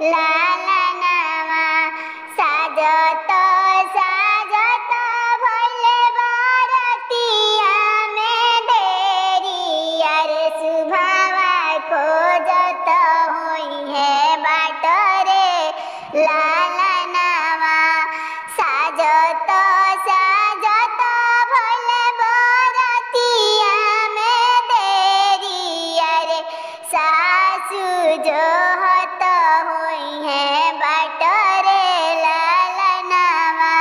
लालनावा साजत साजत भइले बरतिया में देरी अरे सुभावा खोजत होई है बाट रे लालनावा साजत साजत भइले बरतिया में देरी अरे सासु जोहत होई है बाट रे लालनावा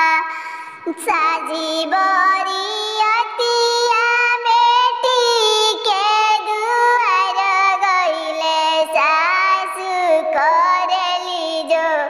साजिब